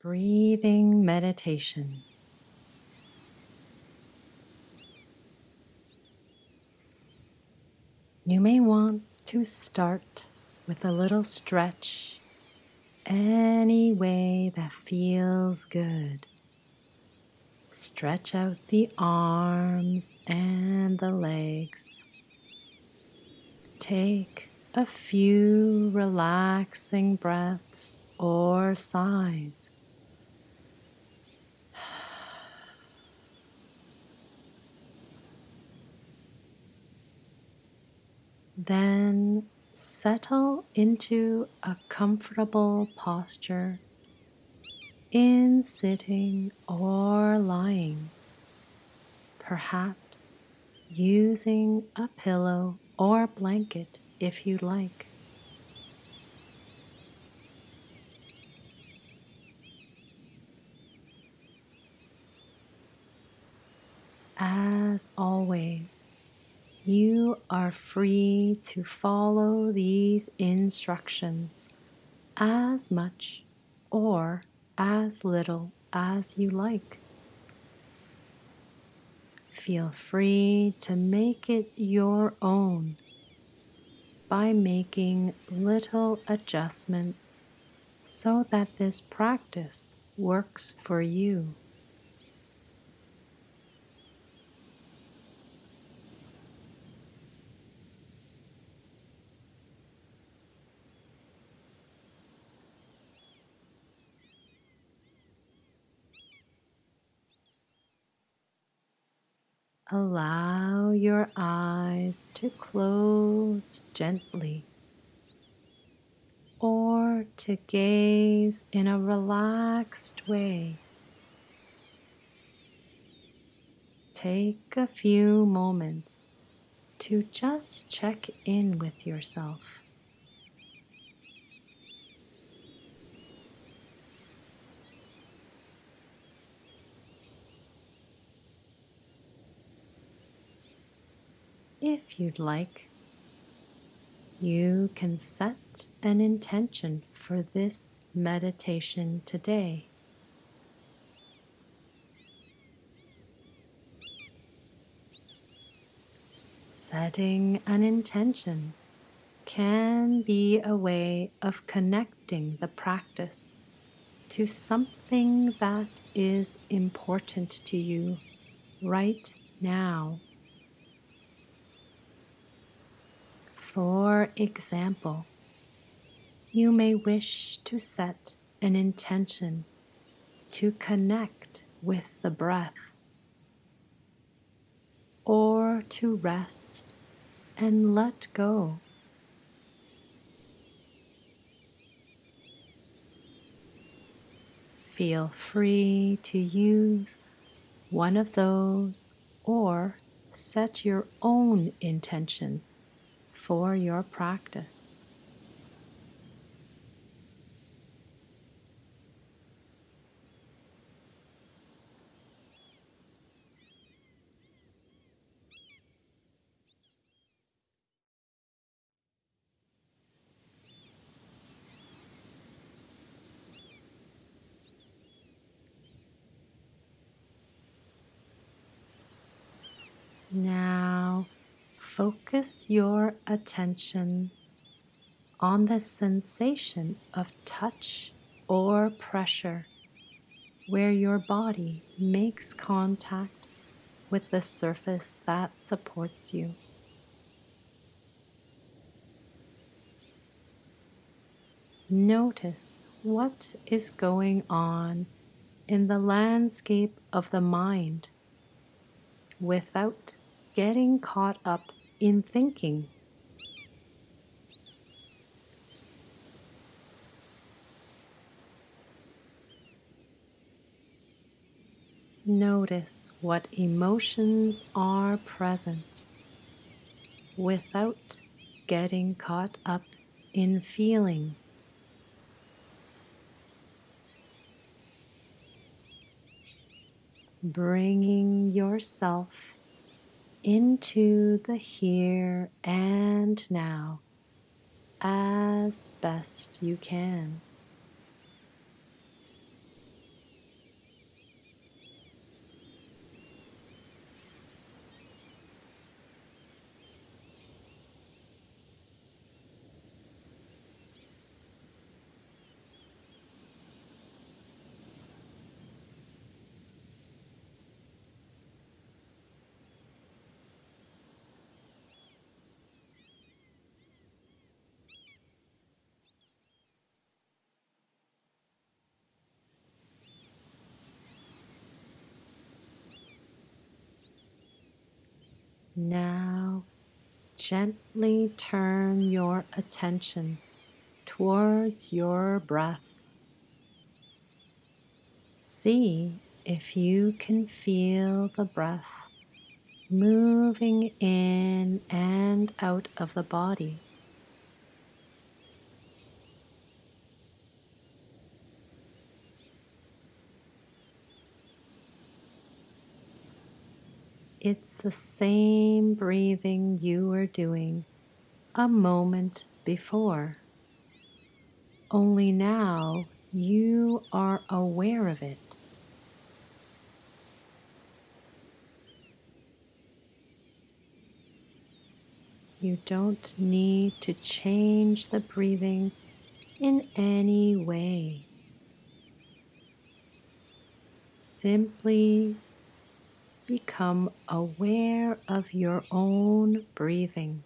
breathing meditation. You may want to start with a little stretch any way that feels good. Stretch out the arms and the legs. Take a few relaxing breaths or sighs. Then settle into a comfortable posture in sitting or lying, perhaps using a pillow or blanket if you like. As always, you are free to follow these instructions as much or as little as you like. Feel free to make it your own by making little adjustments so that this practice works for you. Allow your eyes to close gently or to gaze in a relaxed way. Take a few moments to just check in with yourself. If you'd like, you can set an intention for this meditation today. Setting an intention can be a way of connecting the practice to something that is important to you right now. For example, you may wish to set an intention to connect with the breath, or to rest and let go. Feel free to use one of those or set your own intention for your practice. Now, focus your attention on the sensation of touch or pressure where your body makes contact with the surface that supports you. Notice what is going on in the landscape of the mind without getting caught up in thinking. Notice what emotions are present without getting caught up in feeling. Bringing yourself into the here and now as best you can. Now gently turn your attention towards your breath. See if you can feel the breath moving in and out of the body. It's the same breathing you were doing a moment before, only now you are aware of it. You don't need to change the breathing in any way. Simply become aware of your own breathing.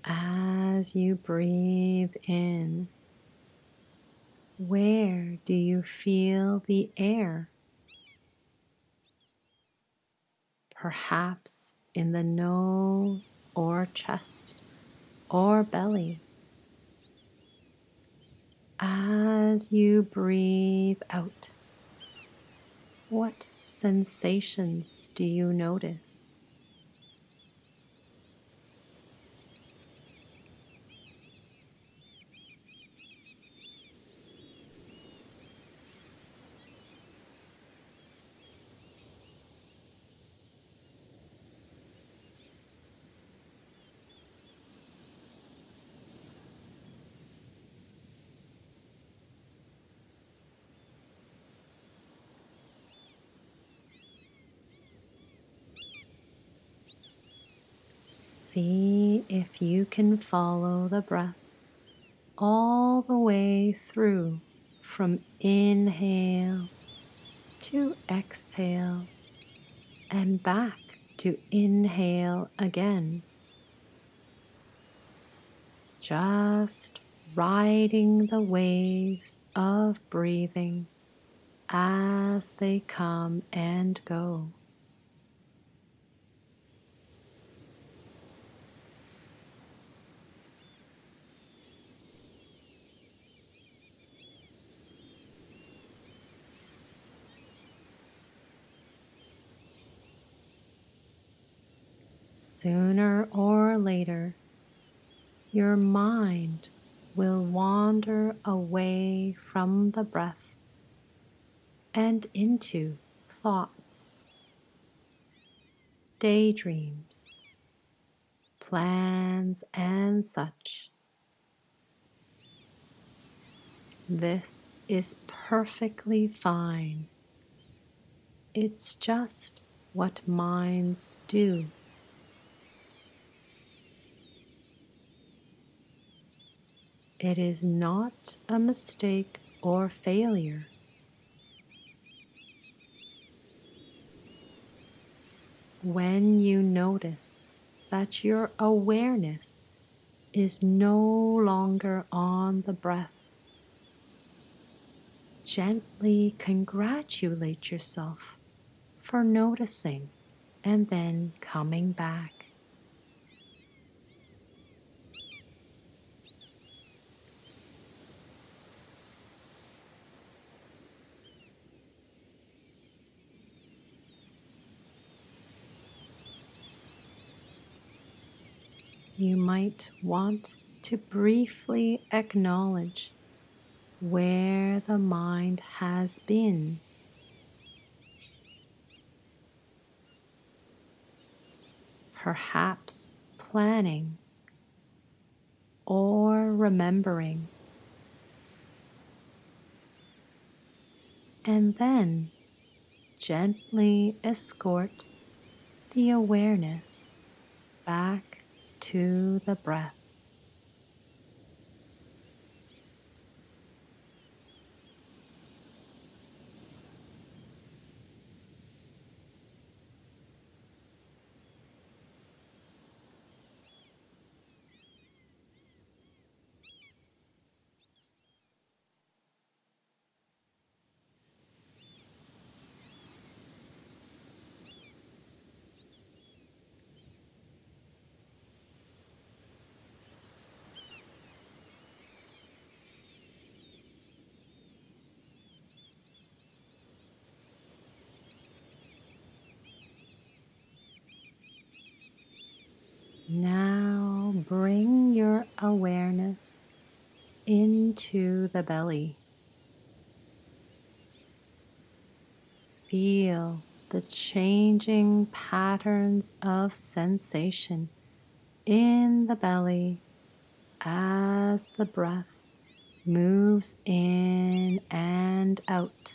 As you breathe in, where do you feel the air? Perhaps in the nose or chest or belly. As you breathe out, what sensations do you notice? See if you can follow the breath all the way through from inhale to exhale and back to inhale again. Just riding the waves of breathing as they come and go. Sooner or later, your mind will wander away from the breath and into thoughts, daydreams, plans, and such. This is perfectly fine. It's just what minds do. It is not a mistake or failure. When you notice that your awareness is no longer on the breath, gently congratulate yourself for noticing and then coming back. You might want to briefly acknowledge where the mind has been. Perhaps planning or remembering, and then gently escort the awareness back to the breath. Now bring your awareness into the belly. Feel the changing patterns of sensation in the belly as the breath moves in and out.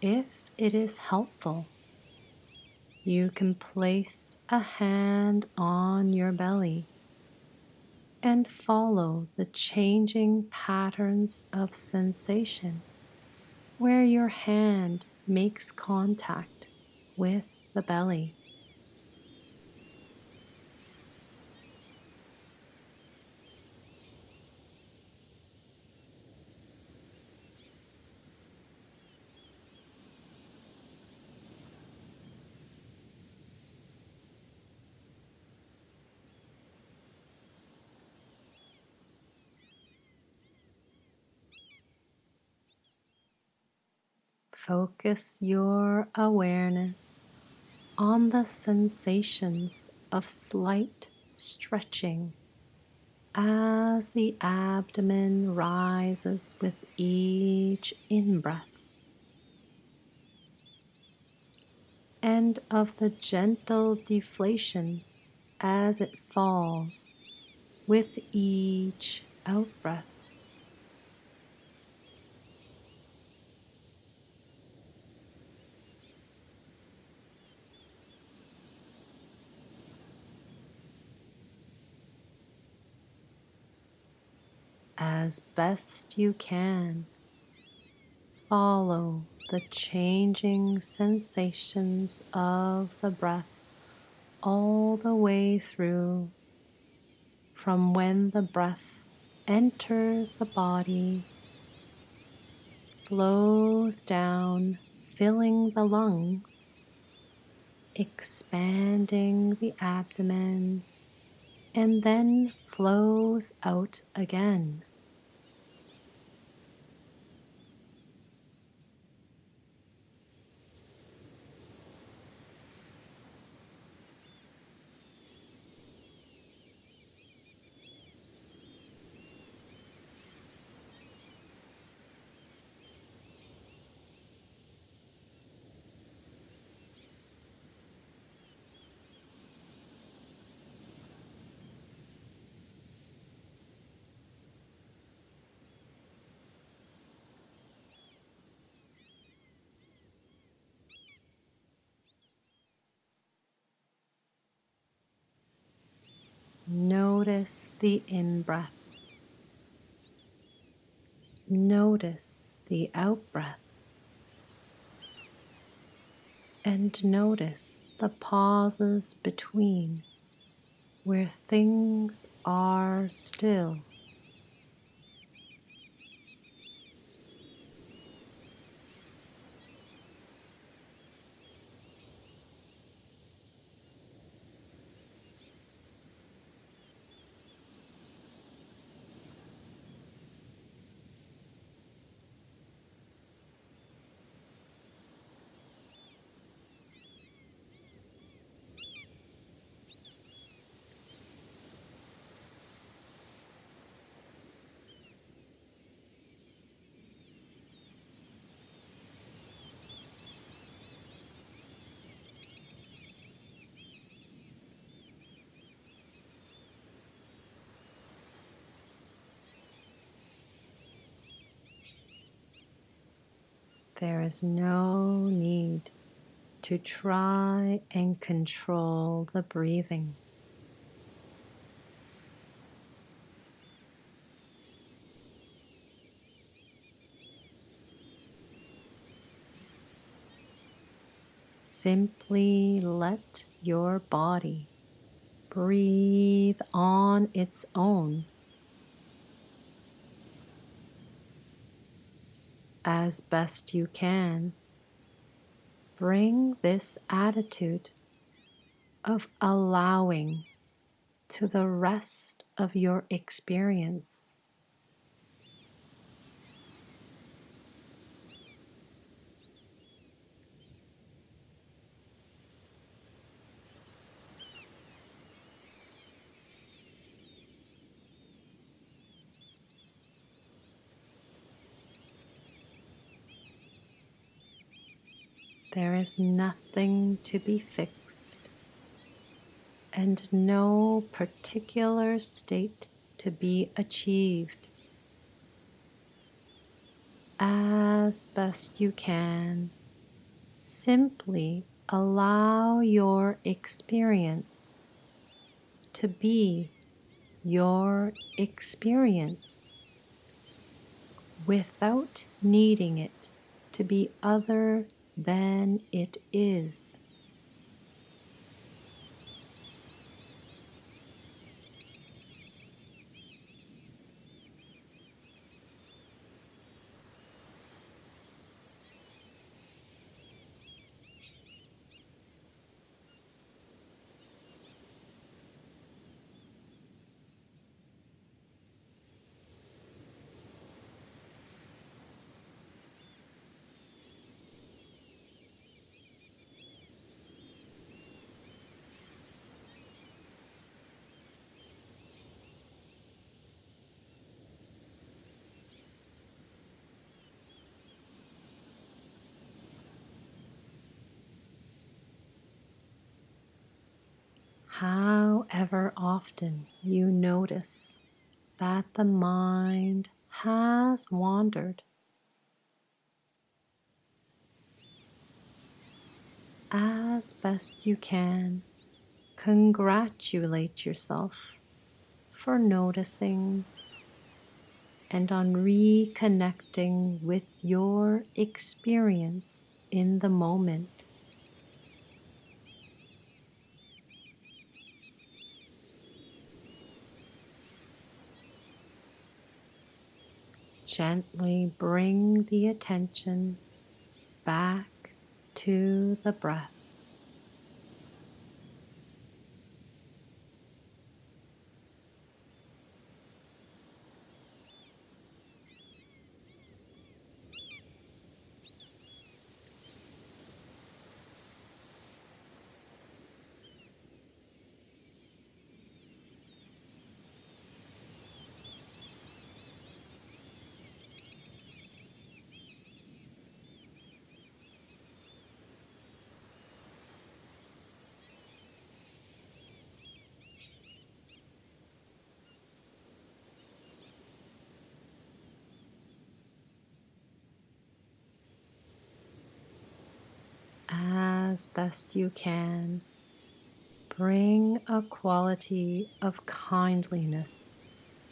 If it is helpful, you can place a hand on your belly and follow the changing patterns of sensation where your hand makes contact with the belly. Focus your awareness on the sensations of slight stretching as the abdomen rises with each in-breath, and of the gentle deflation as it falls with each out-breath. As best you can, follow the changing sensations of the breath all the way through, from when the breath enters the body, flows down, filling the lungs, expanding the abdomen, and then flows out again. Notice the in-breath. Notice the out-breath. And notice the pauses between where things are still. There is no need to try and control the breathing. Simply let your body breathe on its own as best you can. Bring this attitude of allowing to the rest of your experience. There is nothing to be fixed and no particular state to be achieved. As best you can, simply allow your experience to be your experience without needing it to be other than it is. However often you notice that the mind has wandered, as best you can, congratulate yourself for noticing and on reconnecting with your experience in the moment. Gently bring the attention back to the breath. As best you can, bring a quality of kindliness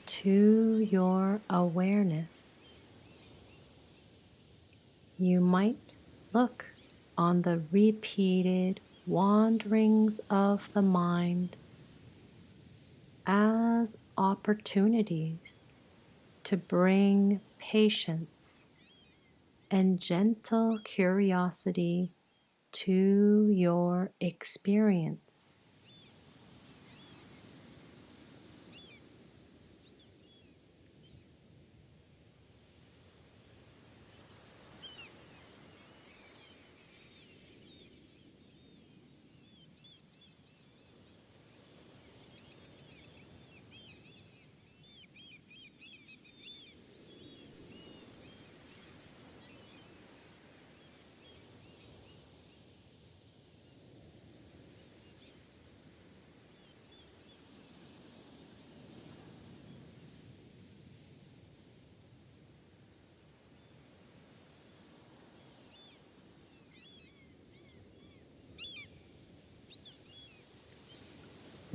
to your awareness. You might look on the repeated wanderings of the mind as opportunities to bring patience and gentle curiosity to your experience.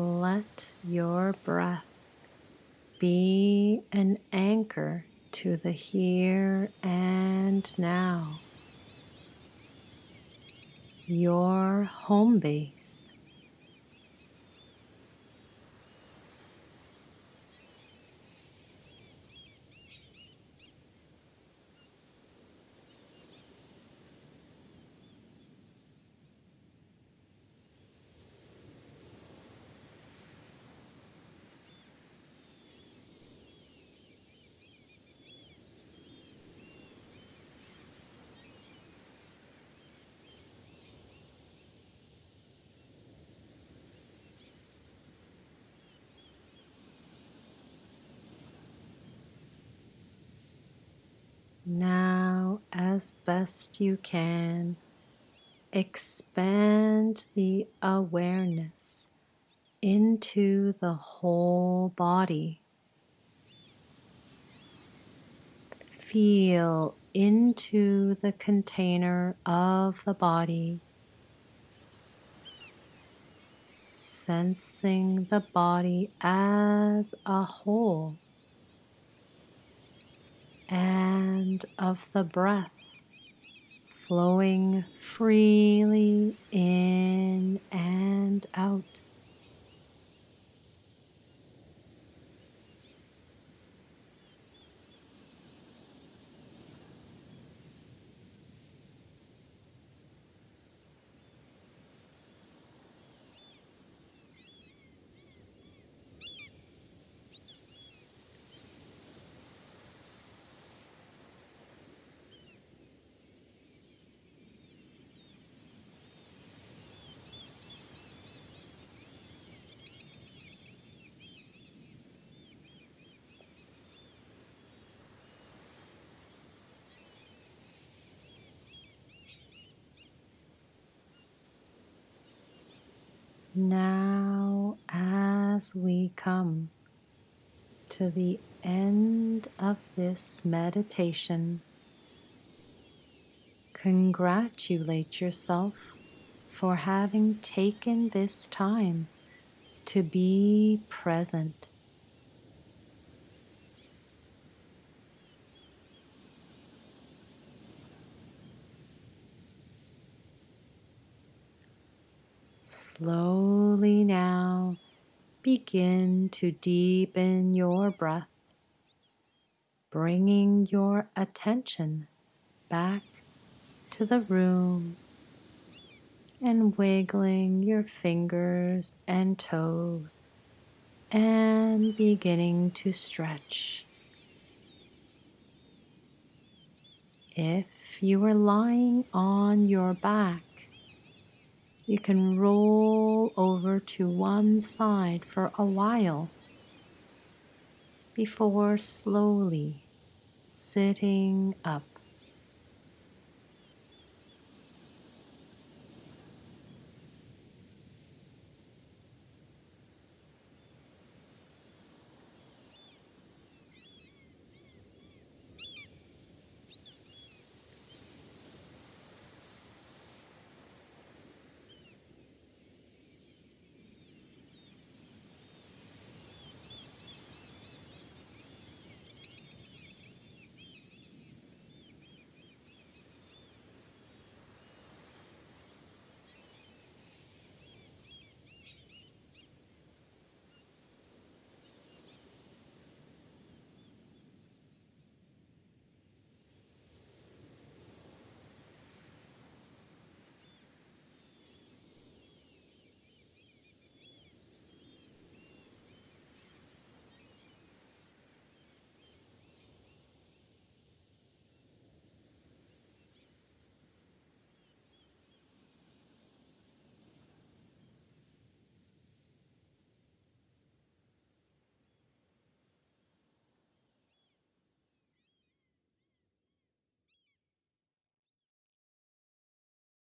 Let your breath be an anchor to the here and now, your home base. Now, as best you can, expand the awareness into the whole body. Feel into the container of the body, sensing the body as a whole, and of the breath flowing freely in and out. Now, as we come to the end of this meditation, congratulate yourself for having taken this time to be present. Slowly now begin to deepen your breath, bringing your attention back to the room and wiggling your fingers and toes and beginning to stretch. If you are lying on your back, you can roll over to one side for a while before slowly sitting up.